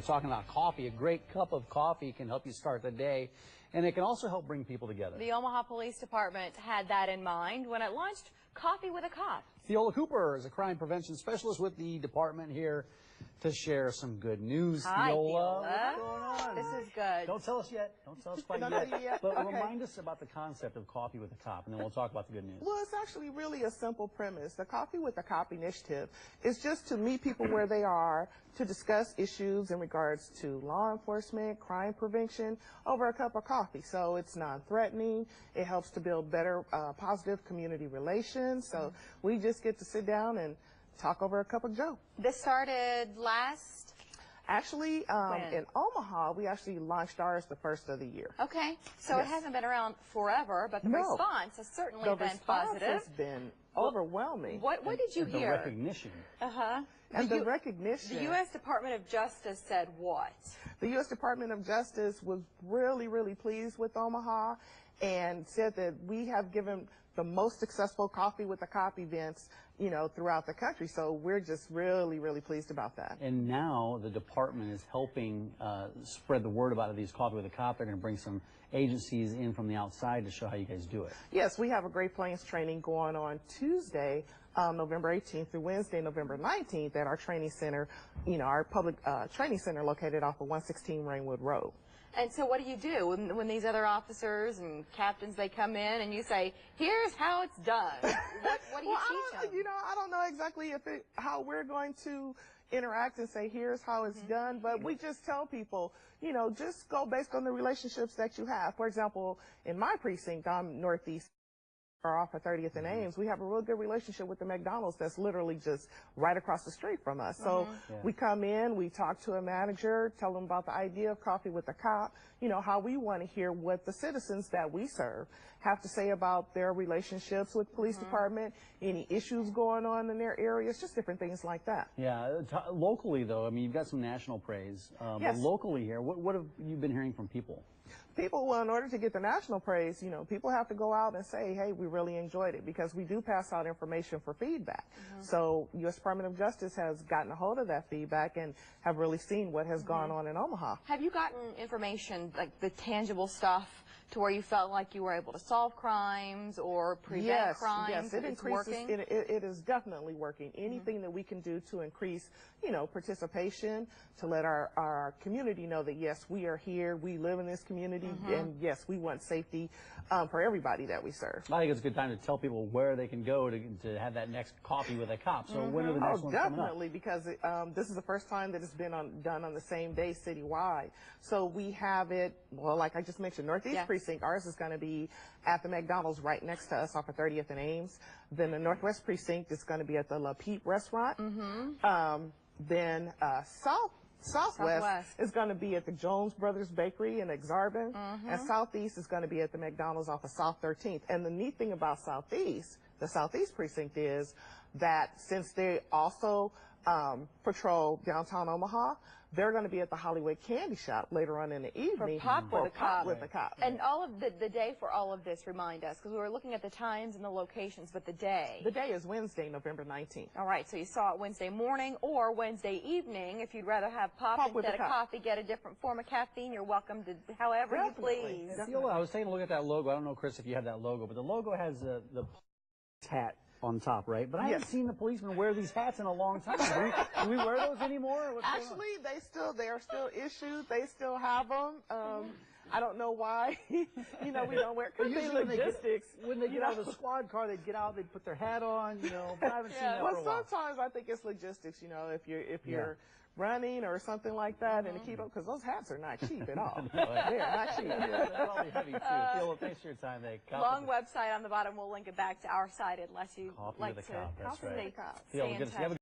We're talking about coffee. A great cup of coffee can help you start the day, and it can also help bring people together. The Omaha Police Department had that in mind when it launched Coffee with a Cop. Theola Cooper is a crime prevention specialist with the department here to share some good news. Hi, Theola. Theola. What's going on? This is good. Don't tell us yet. Don't tell us quite yet. But remind us about the concept of Coffee with a Cop, and then we'll talk about the good news. Well, it's actually really a simple premise. The Coffee with a Cop initiative is just to meet people where they are, to discuss issues in regards to law enforcement, crime prevention, over a cup of coffee. So it's non-threatening. It helps to build better, positive community relations. So we just get to sit down and talk over a cup of joe. This started last? Actually, in Omaha, we actually launched ours the first of the year. Okay, so Yes. It hasn't been around forever, but the response has certainly The been response positive. has been overwhelming. What did you The hear? recognition. And the recognition. The U.S. Department of Justice said what? The U.S. Department of Justice was really, really pleased with Omaha and said that we have given the most successful Coffee with a Cop events, you know, throughout the country. So we're just really, really pleased about that. And now the department is helping spread the word about these Coffee with a Cop. They're going to bring some agencies in from the outside to show how you guys do it. Yes, we have a Great Plains training going on Tuesday, November 18th through Wednesday, November 19th at our training center, you know, our public training center located off of 116 Rainwood Road. And so what do you do when these other officers and captains, they come in and you say, here's how it's done? What do you teach them? You know, I don't know exactly how we're going to interact and say, here's how it's done, but we just tell people, you know, just go based on the relationships that you have. For example, in my precinct, I'm Northeast, or off of 30th and Ames, we have a real good relationship with the McDonald's that's literally just right across the street from us. So we come in, we talk to a manager, tell them about the idea of Coffee with a Cop, you know, how we want to hear what the citizens that we serve have to say about their relationships with police department, any issues going on in their areas, just different things like that. Yeah, locally though, I mean, you've got some national praise, Yes. but locally here, what have you been hearing from people? People, well, in order to get the national praise, you know, people have to go out and say, hey, we really enjoyed it, because we do pass out information for feedback. So U.S. Department of Justice has gotten a hold of that feedback and have really seen what has gone on in Omaha. Have you gotten information, like the tangible stuff, to where you felt like you were able to solve crimes or prevent crimes? Yes, it it's increases. working? It is definitely working. Anything that we can do to increase, you know, participation, to let our community know that yes, we are here, we live in this community, and yes, we want safety for everybody that we serve. I think it's a good time to tell people where they can go to have that next Coffee with a Cop. So when are the next ones coming up? Definitely, because this is the first time that it's been done on the same day citywide. So we have it, well, like I just mentioned, Northeast Precinct, ours is going to be at the McDonald's right next to us off of 30th and Ames. Then the Northwest Precinct is going to be at the La Peep restaurant. Then Southwest is going to be at the Jones Brothers Bakery in Exarban, and Southeast is going to be at the McDonald's off of South 13th. And the neat thing about Southeast, the Southeast Precinct, is that since they also patrol downtown Omaha, they're going to be at the Hollywood Candy Shop later on in the evening For Pop with a Cop. And all of the day for all of this, remind us, because we were looking at the times and the locations, but the day. The day is Wednesday, November 19th. All right, so you saw it Wednesday morning or Wednesday evening. If you'd rather have pop instead of coffee, get a different form of caffeine, you're welcome to however you please. Theola, I was taking a look at that logo. I don't know, Chris, if you have that logo, but the logo has the hat on top, right? But I haven't seen the policemen wear these hats in a long time. Do we wear those anymore? Actually, they are still issued. They still have them. I don't know why. You know, we don't wear. Could be logistics. When they get out of the squad car, they get out, they put their hat on. You know, but I haven't seen that for a while. Sometimes I think it's logistics. You know, if you're running or something like that, and to keep up, because those hats are not cheap at all. They're not cheap. They're probably heavy too. Theola, thanks for your time. Long website on the bottom. We'll link it back to our site unless you like to Coffee with a Cop. That's right. stay in touch.